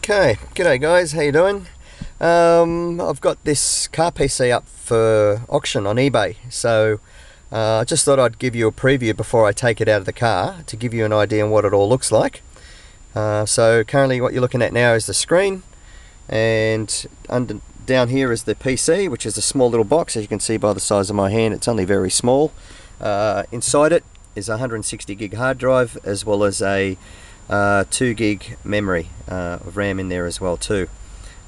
Okay, g'day guys, how you doing? I've got this car PC up for auction on eBay, so I just thought I'd give you a preview before I take it out of the car to give you an idea on what it all looks like. So currently what you're looking at now is the screen, and down here is the PC, which is a small little box. As you can see by the size of my hand, it's only very small. Inside it is a 160 gig hard drive, as well as a 2 gig memory of RAM in there as well too.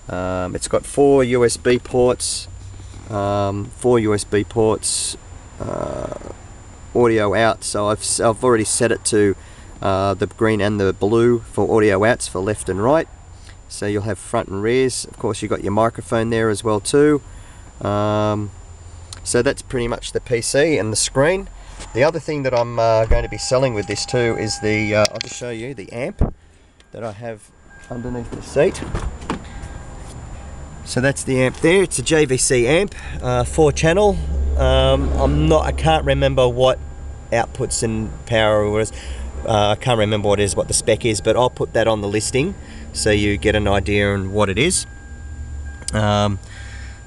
It's got four USB ports, audio out. So I've already set it to the green and the blue for audio outs for left and right. So you'll have front and rears. Of course, you've got your microphone there as well too. So that's pretty much the PC and the screen. The other thing that I'm going to be selling with this too is the, I'll just show you the amp that I have underneath the seat. So that's the amp there. It's a JVC amp, 4-channel. I can't remember what outputs and power was. I can't remember what the spec is, but I'll put that on the listing so you get an idea on what it is.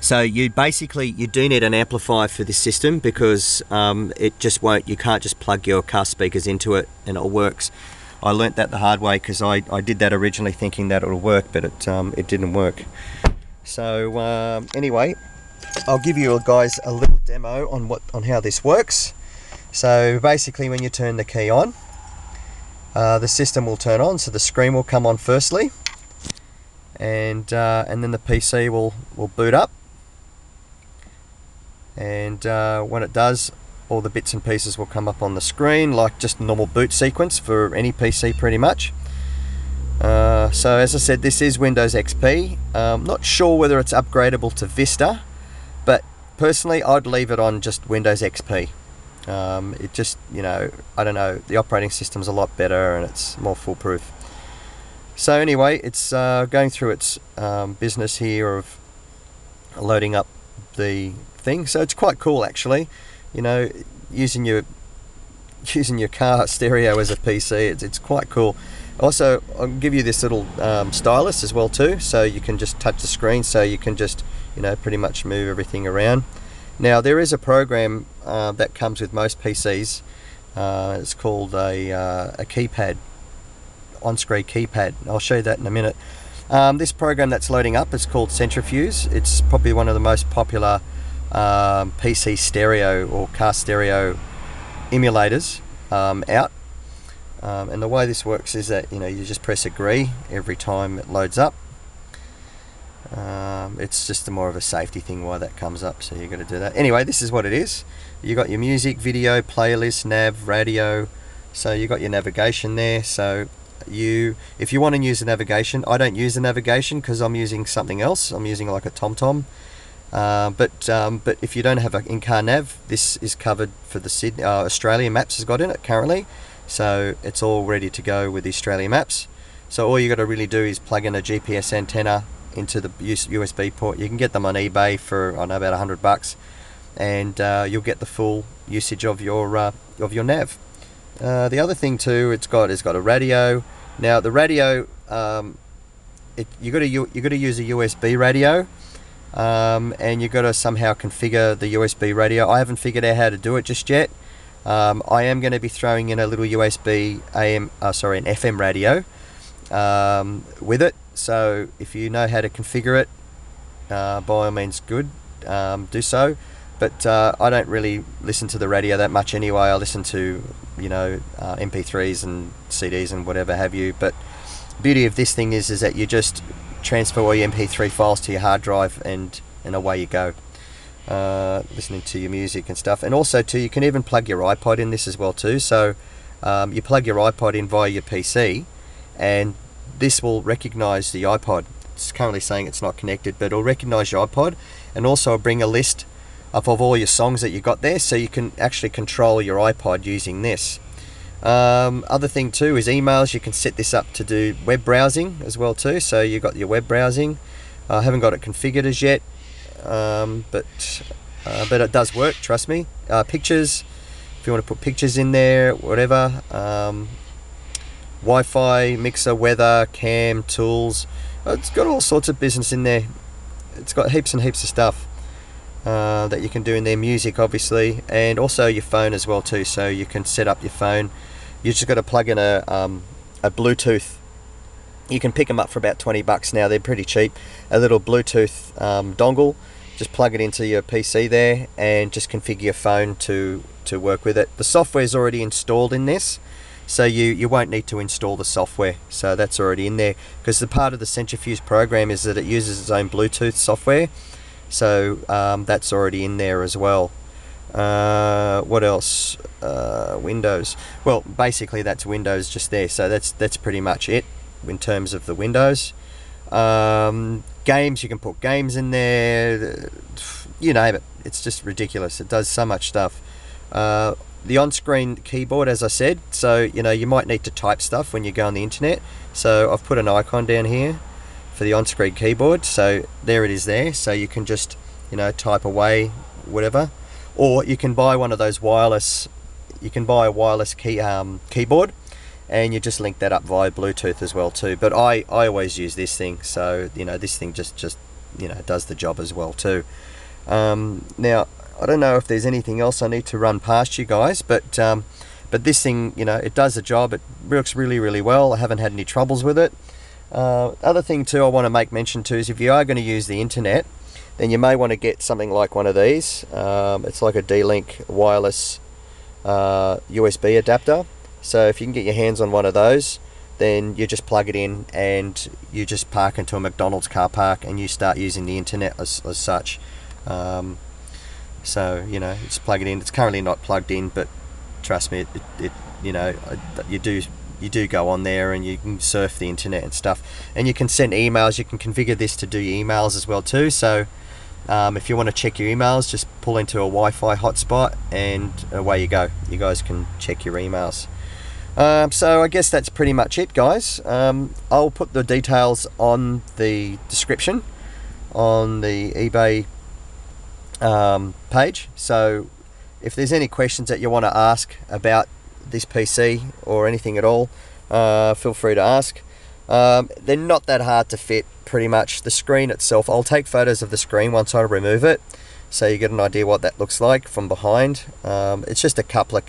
So you do need an amplifier for this system, because it just won't, you can't just plug your car speakers into it and it works. I learnt that the hard way, because I did that originally thinking that it would work, but it didn't work. So anyway, I'll give you guys a little demo on how this works. So basically, when you turn the key on, the system will turn on, so the screen will come on firstly, and then the PC will boot up. And when it does, all the bits and pieces will come up on the screen, like just a normal boot sequence for any PC pretty much. So as I said, this is Windows XP. Not sure whether it's upgradable to Vista, but personally I'd leave it on just Windows XP. It just, I don't know, the operating system's a lot better and it's more foolproof. So anyway, it's going through its business here of loading up the thing. So it's quite cool actually, using your car stereo as a PC. It's quite cool. Also, I'll give you this little stylus as well too, so you can just touch the screen, so you can just pretty much move everything around. Now there is a program that comes with most PCs. It's called a keypad, on-screen keypad. I'll show you that in a minute. This program that's loading up is called Centrifuge. It's probably one of the most popular PC stereo or car stereo emulators out. And the way this works is that you just press agree every time it loads up. It's just more of a safety thing why that comes up, so you got to do that. Anyway, this is what it is. You got your music, video, playlist, nav, radio. So you got your navigation there. So if you want to use the navigation, I don't use the navigation because I'm using something else. I'm using like a TomTom. But if you don't have an in-car nav, this is covered for the Sydney, Australia Maps has got in it currently. So it's all ready to go with the Australia Maps. So all you got to really do is plug in a GPS antenna into the USB port. You can get them on eBay for, I don't know, about $100, and you'll get the full usage of your nav. The other thing too, it's got a radio. Now the radio, you got to use a USB radio, and you got to somehow configure the USB radio. I haven't figured out how to do it just yet. I am going to be throwing in a little USB an FM radio with it. So if you know how to configure it, by all means, good, do so. But I don't really listen to the radio that much anyway. I listen to MP3s and CDs and whatever have you. But the beauty of this thing is that you just transfer all your MP3 files to your hard drive, and away you go. Listening to your music and stuff. And also too, you can even plug your iPod in this as well too. So you plug your iPod in via your PC, and this will recognize the iPod. It's currently saying it's not connected, but it'll recognize your iPod, and also bring a list of all your songs that you got there, so you can actually control your iPod using this. Other thing too is emails. You can set this up to do web browsing as well too, so you got your web browsing. I haven't got it configured as yet, but it does work, trust me. Pictures, if you want to put pictures in there, whatever. Wi-Fi, mixer, weather, cam, tools. It's got all sorts of business in there. It's got heaps and heaps of stuff that you can do in there. Music, obviously, and also your phone as well too. So you can set up your phone. You just got to plug in a Bluetooth. You can pick them up for about $20 now. They're pretty cheap. A little Bluetooth dongle. Just plug it into your PC there and just configure your phone to work with it. The software is already installed in this, so you won't need to install the software. So that's already in there, because the part of the Centrifuge program is that it uses its own Bluetooth software. So that's already in there as well. What else? Windows. Well, basically that's Windows just there. So that's pretty much it in terms of the Windows. Games, you can put games in there, you name it. It's just ridiculous. It does so much stuff. The on-screen keyboard, as I said, so you might need to type stuff when you go on the internet. So I've put an icon down here for the on-screen keyboard, so there it is there. So you can just type away whatever, or you can buy one of those wireless. You can buy a wireless keyboard, and you just link that up via Bluetooth as well too. But I always use this thing, so this thing just does the job as well too. Now I don't know if there's anything else I need to run past you guys, but this thing, it does the job. It works really, really well. I haven't had any troubles with it. Other thing too I want to make mention to is, if you are going to use the internet, then you may want to get something like one of these. It's like a D-Link wireless USB adapter. So if you can get your hands on one of those, then you just plug it in and you just park into a McDonald's car park and you start using the internet as such. So just plug it in. It's currently not plugged in, but trust me, you do go on there and you can surf the internet and stuff, and you can send emails. You can configure this to do your emails as well too. So if you want to check your emails, just pull into a Wi-Fi hotspot and away you go. You guys can check your emails. So I guess that's pretty much it, guys. I'll put the details on the description on the eBay page. So if there's any questions that you want to ask about this PC or anything at all, feel free to ask. They're not that hard to fit, pretty much. The screen itself, I'll take photos of the screen once I remove it, so you get an idea what that looks like from behind. It's just a couple of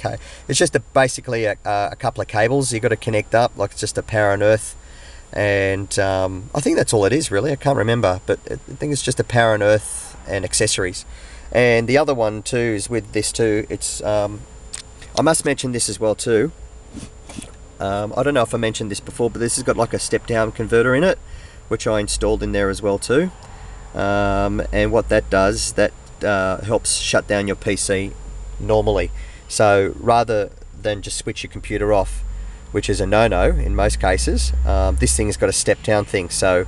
basically a couple of cables you got to connect up, like it's just a power and earth, and I think that's all it is really. I can't remember, but I think it's just a power and earth and accessories. And the other one too is with this too. It's I must mention this as well too. I don't know if I mentioned this before, but this has got like a step down converter in it, which I installed in there as well too. And what that does, that helps shut down your PC normally. So rather than just switch your computer off, which is a no-no in most cases, this thing's got a step down thing. So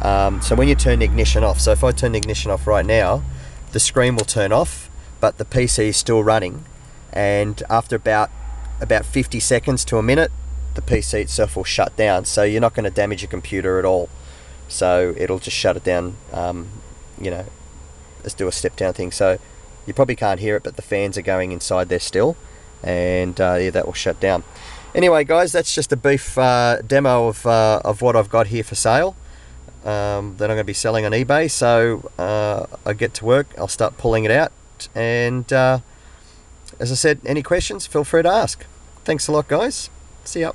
when you turn the ignition off, so if I turn the ignition off right now, the screen will turn off, but the PC is still running, and after about 50 seconds to a minute, the PC itself will shut down. So you're not going to damage your computer at all. So it'll just shut it down. Let's do a step down thing. So you probably can't hear it, but the fans are going inside there still, and yeah, that will shut down. Anyway, guys, that's just a brief demo of what I've got here for sale, that I'm going to be selling on eBay. So I get to work, I'll start pulling it out, and as I said, any questions, feel free to ask. Thanks a lot, guys. See ya.